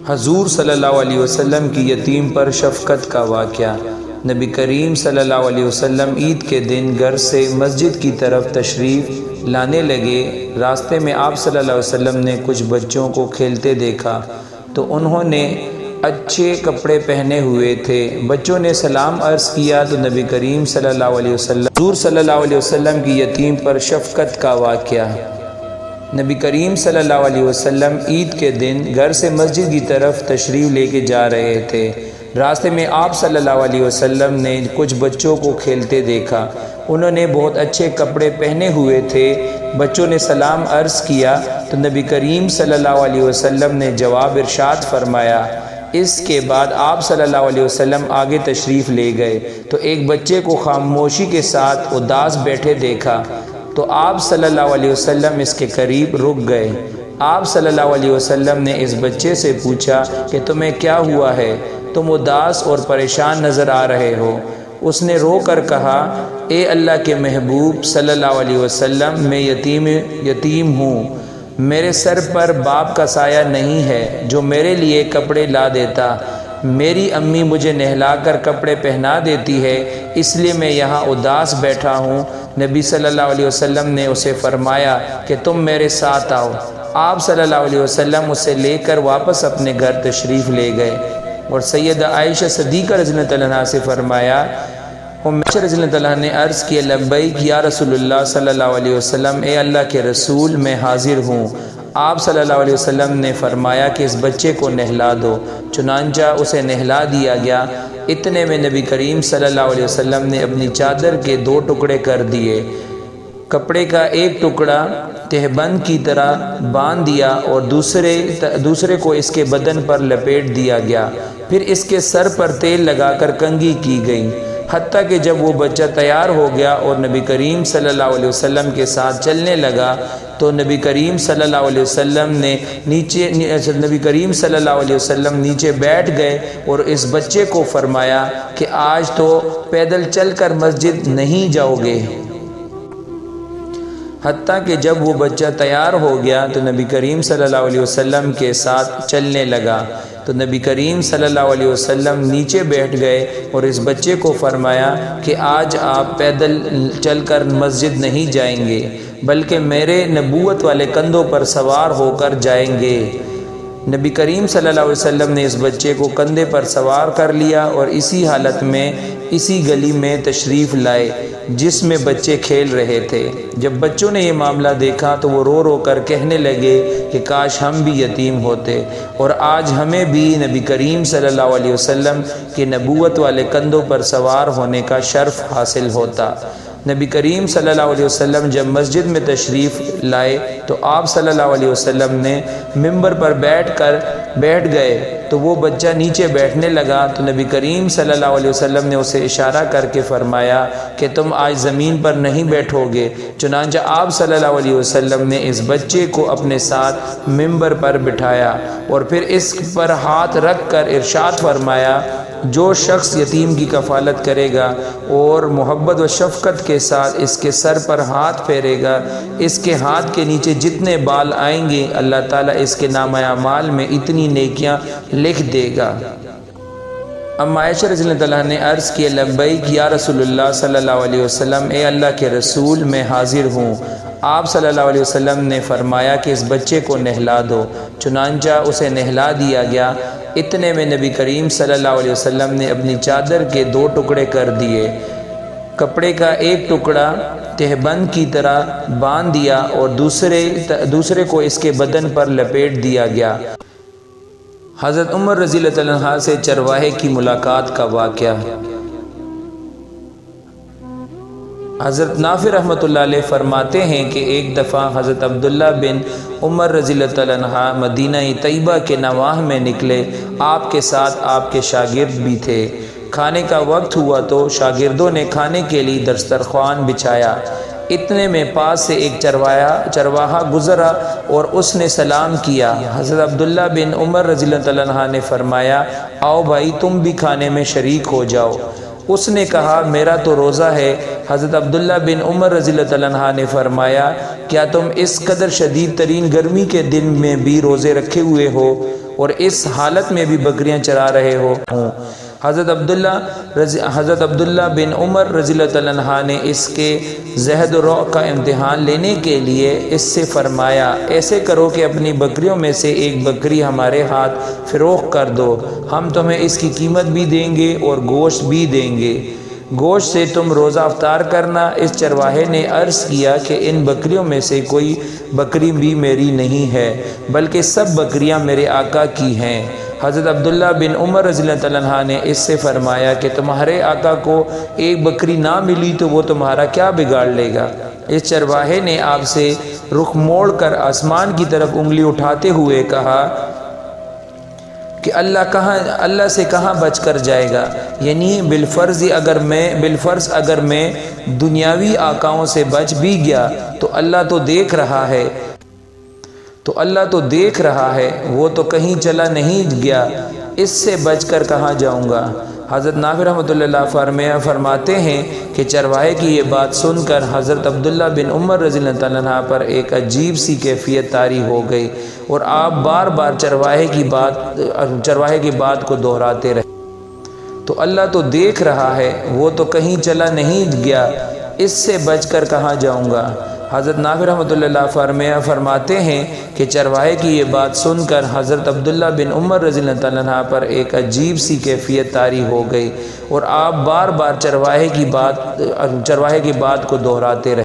حضور صلی اللہ علیہ وسلم کی یتیم پر شفقت کا واقعہ۔ نبی کریم صلی اللہ علیہ وسلم عید کے دن گھر سے مسجد کی طرف تشریف لانے لگے۔ راستے میں آپ صلی اللہ علیہ وسلم نے کچھ بچوں کو کھیلتے دیکھا تو انہوں نے اچھے کپڑے پہنے ہوئے تھے۔ بچوں نے سلام عرض کیا تو نبی کریم صلی اللہ علیہ وسلم حضور صلی اللہ علیہ وسلم کی یتیم پر شفقت کا واقعہ۔ نبی کریم صلی اللہ علیہ وسلم عید کے دن گھر سے مسجد کی طرف تشریف لے کے جا رہے تھے۔ راستے میں آپ صلی اللہ علیہ وسلم نے کچھ بچوں کو کھیلتے دیکھا۔ انہوں نے بہت اچھے کپڑے پہنے ہوئے تھے۔ بچوں نے سلام عرض کیا تو نبی کریم صلی اللہ علیہ وسلم نے جواب ارشاد فرمایا۔ اس کے بعد آپ صلی اللہ علیہ وسلم آگے تشریف لے گئے تو ایک بچے کو خاموشی کے ساتھ اداس بیٹھے دیکھا تو آپ صلی اللہ علیہ وسلم اس کے قریب رک گئے۔ آپ صلی اللہ علیہ وسلم نے اس بچے سے پوچھا کہ تمہیں کیا ہوا ہے؟ تم اداس اور پریشان نظر آ رہے ہو۔ اس نے رو کر کہا، اے اللہ کے محبوب صلی اللہ علیہ وسلم، میں یتیم ہوں۔ میرے سر پر باپ کا سایہ نہیں ہے جو میرے لیے کپڑے لا دیتا۔ میری امی مجھے نہلا کر کپڑے پہنا دیتی ہے، اس لیے میں یہاں اداس بیٹھا ہوں۔ نبی صلی اللہ علیہ وسلم نے اسے فرمایا کہ تم میرے ساتھ آؤ۔ آپ صلی اللہ علیہ وسلم اسے لے کر واپس اپنے گھر تشریف لے گئے اور سیدہ عائشہ صدیقہ رضی اللہ عنہا سے فرمایا، عائشہ رضی اللہ عنہا نے عرض کیا، لبیک یا رسول اللہ صلی اللہ علیہ وسلم، اے اللہ کے رسول میں حاضر ہوں۔ آپ صلی اللہ علیہ وسلم نے فرمایا کہ اس بچے کو نہلا دو۔ چنانچہ اسے نہلا دیا گیا۔ اتنے میں نبی کریم صلی اللہ علیہ وسلم نے اپنی چادر کے 2 ٹکڑے کر دیے۔ کپڑے کا ایک ٹکڑا تہبند کی طرح باندھ دیا اور دوسرے کو اس کے بدن پر لپیٹ دیا گیا۔ پھر اس کے سر پر تیل لگا کر کنگھی کی گئی، حتیٰ کہ جب وہ بچہ تیار ہو گیا اور نبی کریم صلی اللہ علیہ وسلم کے ساتھ چلنے لگا تو نبی کریم صلی اللہ علیہ وسلم نیچے بیٹھ گئے اور اس بچے کو فرمایا کہ آج تو پیدل چل کر مسجد نہیں جاؤ گے۔ حتیٰ کہ جب وہ بچہ تیار ہو گیا تو نبی کریم صلی اللہ علیہ وسلم کے ساتھ چلنے لگا تو نبی کریم صلی اللہ علیہ وسلم نیچے بیٹھ گئے اور اس بچے کو فرمایا کہ آج آپ پیدل چل کر مسجد نہیں جائیں گے بلکہ میرے نبوت والے کندھوں پر سوار ہو کر جائیں گے۔ نبی کریم صلی اللہ علیہ وسلم نے اس بچے کو کندھے پر سوار کر لیا اور اسی حالت میں اسی گلی میں تشریف لائے جس میں بچے کھیل رہے تھے۔ جب بچوں نے یہ معاملہ دیکھا تو وہ رو رو کر کہنے لگے کہ کاش ہم بھی یتیم ہوتے اور آج ہمیں بھی نبی کریم صلی اللہ علیہ وسلم کے نبوت والے کندھوں پر سوار ہونے کا شرف حاصل ہوتا۔ نبی کریم صلی اللہ علیہ وسلم جب مسجد میں تشریف لائے تو آپ صلی اللہ علیہ وسلم نے ممبر پر بیٹھ گئے تو وہ بچہ نیچے بیٹھنے لگا تو نبی کریم صلی اللہ علیہ وسلم نے اسے اشارہ کر کے فرمایا کہ تم آج زمین پر نہیں بیٹھو گے۔ چنانچہ آپ صلی اللہ علیہ وسلم نے اس بچے کو اپنے ساتھ ممبر پر بٹھایا اور پھر اس پر ہاتھ رکھ کر ارشاد فرمایا، جو شخص یتیم کی کفالت کرے گا اور محبت و شفقت کے ساتھ اس کے سر پر ہاتھ پھیرے گا، اس کے ہاتھ کے نیچے جتنے بال آئیں گے اللہ تعالیٰ اس کے نامہ اعمال میں اتنی نیکیاں لکھ دے گا۔ ام عائشہ رضی اللہ عنہا نے عرض کیا، لبیک یا رسول اللہ صلی اللہ علیہ وسلم، اے اللہ کے رسول میں حاضر ہوں۔ آپ صلی اللہ علیہ وسلم نے فرمایا کہ اس بچے کو نہلا دو۔ چنانچہ اسے نہلا دیا گیا۔ اتنے میں نبی کریم صلی اللہ علیہ وسلم نے اپنی چادر کے 2 ٹکڑے کر دیے۔ کپڑے کا ایک ٹکڑا تہبند کی طرح باندھ دیا اور دوسرے کو اس کے بدن پر لپیٹ دیا گیا۔ حضرت عمر رضی اللہ عنہ سے چرواہے کی ملاقات کا واقعہ۔ حضرت نافع رحمۃ اللہ علیہ فرماتے ہیں کہ ایک دفعہ حضرت عبداللہ بن عمر رضی اللہ عنہ مدینہ طیبہ کے نواح میں نکلے۔ آپ کے ساتھ آپ کے شاگرد بھی تھے۔ کھانے کا وقت ہوا تو شاگردوں نے کھانے کے لیے دسترخوان بچھایا۔ اتنے میں پاس سے ایک چرواہا گزرا اور اس نے سلام کیا۔ حضرت عبداللہ بن عمر رضی اللہ عنہ نے فرمایا، آؤ بھائی تم بھی کھانے میں شریک ہو جاؤ۔ اس نے کہا میرا تو روزہ ہے۔ حضرت عبداللہ بن عمر رضی اللہ تعالیٰ عنہ نے فرمایا کیا تم اس قدر شدید ترین گرمی کے دن میں بھی روزے رکھے ہوئے ہو اور اس حالت میں بھی بکریاں چرا رہے ہو؟ حضرت عبداللہ بن عمر رضی اللہ تعالیٰ عنہ نے اس کے زہد و روع کا امتحان لینے کے لیے اس سے فرمایا ایسے کرو کہ اپنی بکریوں میں سے ایک بکری ہمارے ہاتھ فروخت کر دو، ہم تمہیں اس کی قیمت بھی دیں گے اور گوشت بھی دیں گے، گوشت سے تم روزہ افطار کرنا۔ اس چرواہے نے عرض کیا کہ ان بکریوں میں سے کوئی بکری بھی میری نہیں ہے بلکہ سب بکریاں میرے آقا کی ہیں۔ حضرت عبداللہ بن عمر رضی اللہ تعالیٰ عنہ نے اس سے فرمایا کہ تمہارے آقا کو ایک بکری نہ ملی تو وہ تمہارا کیا بگاڑ لے گا؟ اس چرواہے نے آپ سے رخ موڑ کر آسمان کی طرف انگلی اٹھاتے ہوئے کہا کہ اللہ سے کہاں بچ کر جائے گا، یعنی بالفرض اگر میں دنیاوی آقاؤں سے بچ بھی گیا تو اللہ تو دیکھ رہا ہے، وہ تو کہیں چلا نہیں گیا، اس سے بچ کر کہاں جاؤں گا؟ حضرت نافع رحمۃ اللہ فرماتے ہیں کہ چرواہے کی یہ بات سن کر حضرت عبداللہ بن عمر رضی اللہ تعالیٰ عنہ پر ایک عجیب سی کیفیت طاری ہو گئی اور آپ بار بار چرواہے کی بات کو دہراتے رہے، تو اللہ تو دیکھ رہا ہے، وہ تو کہیں چلا نہیں گیا، اس سے بچ کر کہاں جاؤں گا؟ حضرت نافع رحمۃ اللہ فرماتے ہیں کہ چرواہے کی یہ بات سن کر حضرت عبداللہ بن عمر رضی اللہ تعالیٰ عنہ پر ایک عجیب سی کیفیت طاری ہو گئی اور آپ بار بار چرواہے کی بات کو دہراتے رہے۔